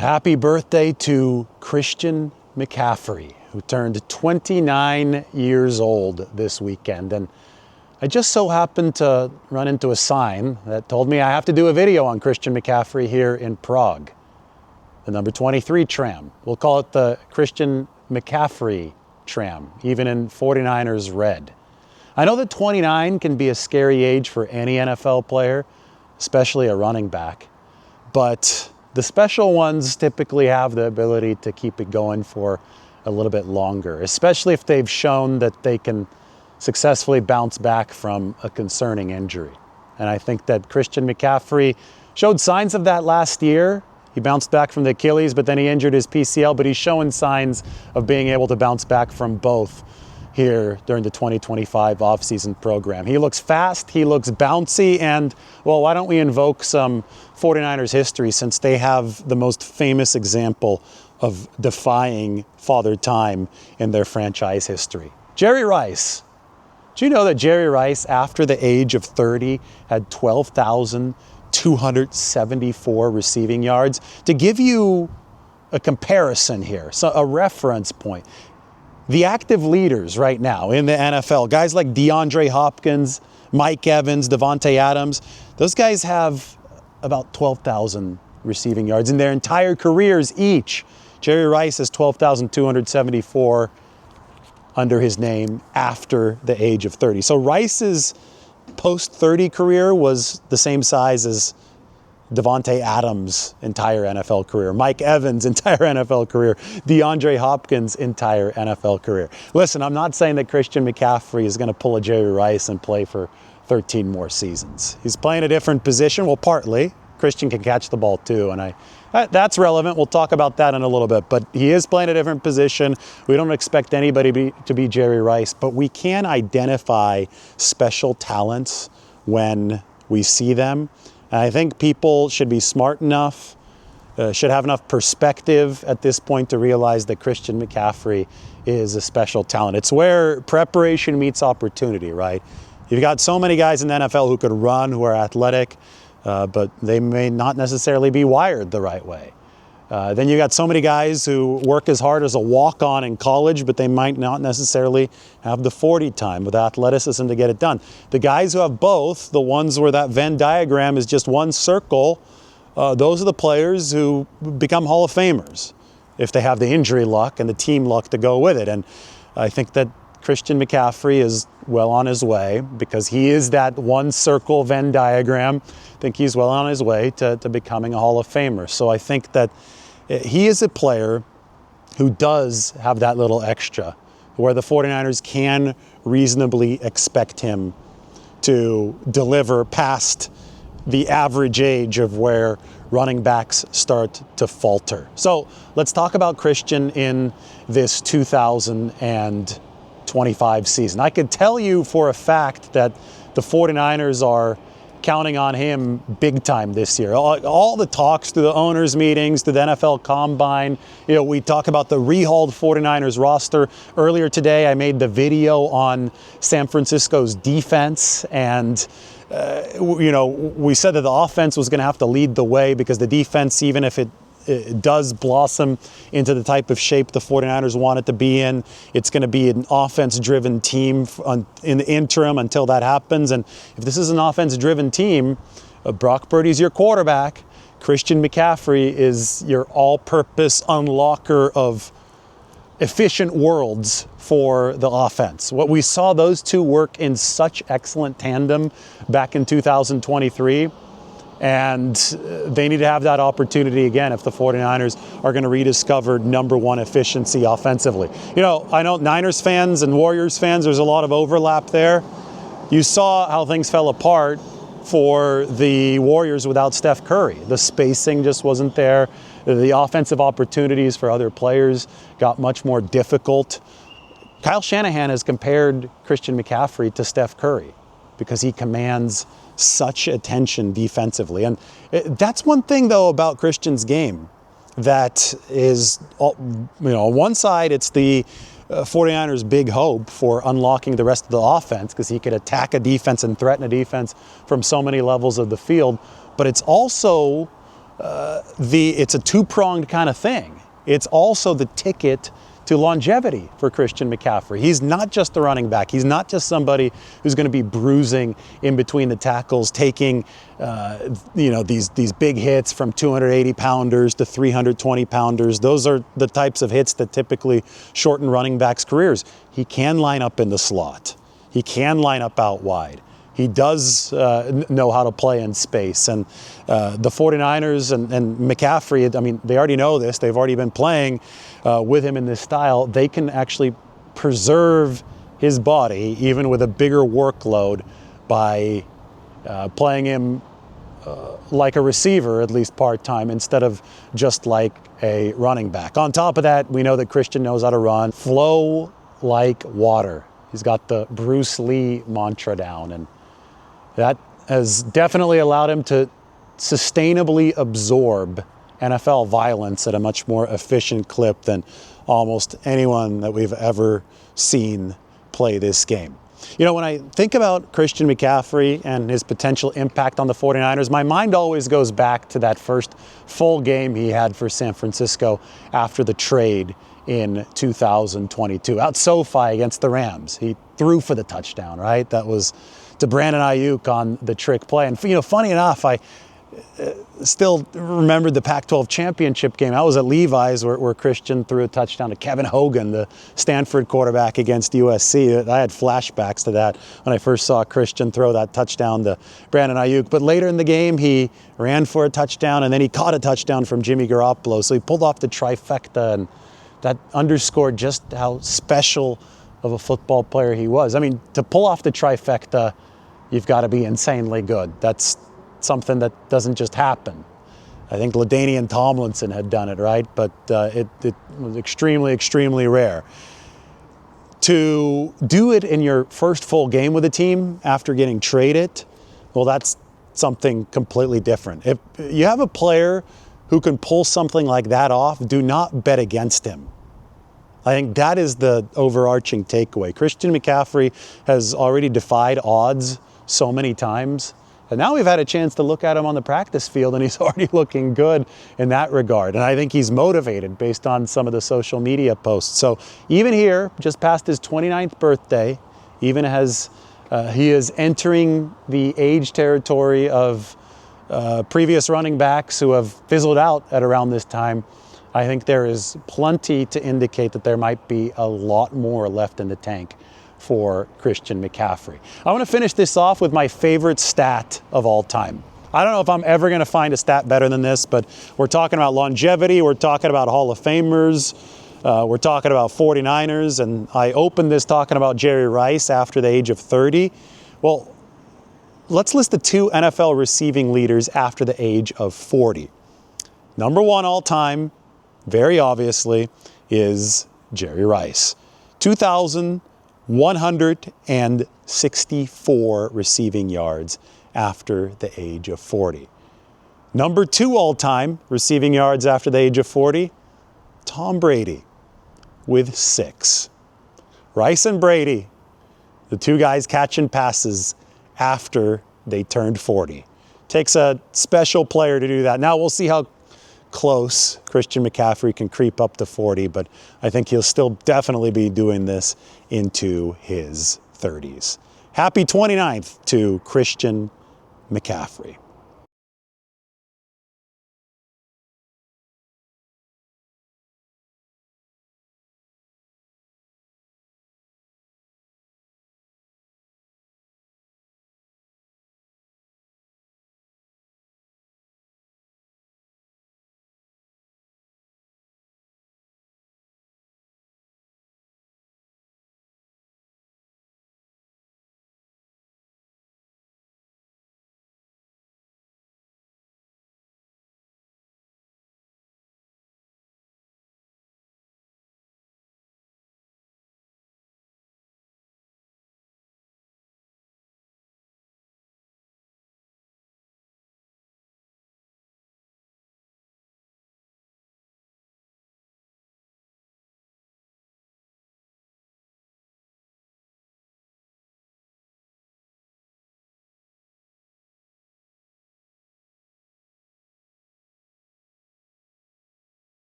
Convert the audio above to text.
Happy birthday to Christian McCaffrey, who turned 29 years old this weekend. And I just so happened to run into a sign that told me I have to do a video on Christian McCaffrey here in Prague. The number 23 tram. We'll call it the Christian McCaffrey tram, even in 49ers red. I know that 29 can be a scary age for any NFL player, especially a running back, but the special ones typically have the ability to keep it going for a little bit longer, especially if they've shown that they can successfully bounce back from a concerning injury. And I think that Christian McCaffrey showed signs of that last year. He bounced back from the Achilles, but then he injured his PCL, but he's showing signs of being able to bounce back from both here during the 2025 offseason program. He looks fast, he looks bouncy, and, well, why don't we invoke some 49ers history, since they have the most famous example of defying Father Time in their franchise history. Jerry Rice. Do you know that Jerry Rice, after the age of 30, had 12,274 receiving yards? To give you a comparison here, so a reference point, the active leaders right now in the NFL, guys like DeAndre Hopkins, Mike Evans, Davante Adams, those guys have about 12,000 receiving yards in their entire careers each. Jerry Rice has 12,274 under his name after the age of 30. So Rice's post-30 career was the same size as Davante Adams' entire NFL career, Mike Evans' entire NFL career, DeAndre Hopkins' entire NFL career. Listen, I'm not saying that Christian McCaffrey is going to pull a Jerry Rice and play for 13 more seasons. He's playing a different position. Well, partly. Christian can catch the ball too, and that's relevant. We'll talk about that in a little bit, but he is playing a different position. We don't expect anybody to be Jerry Rice, but we can identify special talents when we see them. And I think people should be smart enough, should have enough perspective at this point to realize that Christian McCaffrey is a special talent. It's where preparation meets opportunity, right? You've got so many guys in the NFL who could run, who are athletic, but they may not necessarily be wired the right way. Then you got so many guys who work as hard as a walk-on in college, but they might not necessarily have the 40 time with athleticism to get it done. The guys who have both, the ones where that Venn diagram is just one circle, those are the players who become Hall of Famers if they have the injury luck and the team luck to go with it. And I think that Christian McCaffrey is well on his way, because he is that one circle Venn diagram. I think he's well on his way to becoming a Hall of Famer. So I think that he is a player who does have that little extra, where the 49ers can reasonably expect him to deliver past the average age of where running backs start to falter. So let's talk about Christian in this 2025 season. I could tell you for a fact that the 49ers are counting on him big time this year. All the talks to the owners' meetings, to the NFL Combine, we talk about the rehauled 49ers roster. Earlier today, I made the video on San Francisco's defense, and we said that the offense was going to have to lead the way, because the defense, even if it does blossom into the type of shape the 49ers want it to be in, it's going to be an offense-driven team in the interim until that happens. And if this is an offense-driven team, Brock Purdy's your quarterback. Christian McCaffrey is your all-purpose unlocker of efficient worlds for the offense. What we saw those two work in such excellent tandem back in 2023, and they need to have that opportunity again if the 49ers are going to rediscover number one efficiency offensively. I know Niners fans and Warriors fans, there's a lot of overlap there. You saw how things fell apart for the Warriors without Steph Curry. The spacing just wasn't there. The offensive opportunities for other players got much more difficult. Kyle Shanahan has compared Christian McCaffrey to Steph Curry because he commands such attention defensively. And that's one thing, though, about Christian's game that is, on one side, it's the 49ers' big hope for unlocking the rest of the offense, because he could attack a defense and threaten a defense from so many levels of the field. But it's also it's a two-pronged kind of thing. It's also the ticket to longevity for Christian McCaffrey. He's not just a running back. He's not just somebody who's going to be bruising in between the tackles, taking these big hits from 280-pounders to 320-pounders. Those are the types of hits that typically shorten running backs' careers. He can line up in the slot. He can line up out wide. He does know how to play in space. And the 49ers and McCaffrey, I mean, they already know this. They've already been playing with him in this style. They can actually preserve his body, even with a bigger workload, by playing him like a receiver, at least part-time, instead of just like a running back. On top of that, we know that Christian knows how to run. Flow like water. He's got the Bruce Lee mantra down, and that has definitely allowed him to sustainably absorb NFL violence at a much more efficient clip than almost anyone that we've ever seen play this game. You know, when I think about Christian McCaffrey and his potential impact on the 49ers, my mind always goes back to that first full game he had for San Francisco after the trade in 2022. Out SoFi against the Rams, he threw for the touchdown, right? That was to Brandon Ayuk on the trick play. And, you know, funny enough, I still remembered the Pac-12 championship game. I was at Levi's where Christian threw a touchdown to Kevin Hogan, the Stanford quarterback against USC. I had flashbacks to that when I first saw Christian throw that touchdown to Brandon Ayuk. But later in the game, he ran for a touchdown, and then he caught a touchdown from Jimmy Garoppolo. So he pulled off the trifecta, and that underscored just how special of a football player he was. I mean, to pull off the trifecta, you've got to be insanely good. That's something that doesn't just happen. I think LaDainian Tomlinson had done it, right? But it was extremely, extremely rare. To do it in your first full game with a team after getting traded, well, that's something completely different. If you have a player who can pull something like that off, do not bet against him. I think that is the overarching takeaway. Christian McCaffrey has already defied odds so many times. And now we've had a chance to look at him on the practice field, and he's already looking good in that regard. And I think he's motivated based on some of the social media posts. So even here, just past his 29th birthday, even as he is entering the age territory of previous running backs who have fizzled out at around this time, I think there is plenty to indicate that there might be a lot more left in the tank for Christian McCaffrey. I want to finish this off with my favorite stat of all time. I don't know if I'm ever going to find a stat better than this, but we're talking about longevity, we're talking about Hall of Famers, we're talking about 49ers, and I opened this talking about Jerry Rice after the age of 30. Well, let's list the two NFL receiving leaders after the age of 40. Number one all time, very obviously, is Jerry Rice. 2,164 receiving yards after the age of 40. Number two all-time receiving yards after the age of 40, Tom Brady with 6. Rice and Brady, the two guys catching passes after they turned 40. Takes a special player to do that. Now we'll see how close Christian McCaffrey can creep up to 40, but I think he'll still definitely be doing this into his 30s. Happy 29th to Christian McCaffrey.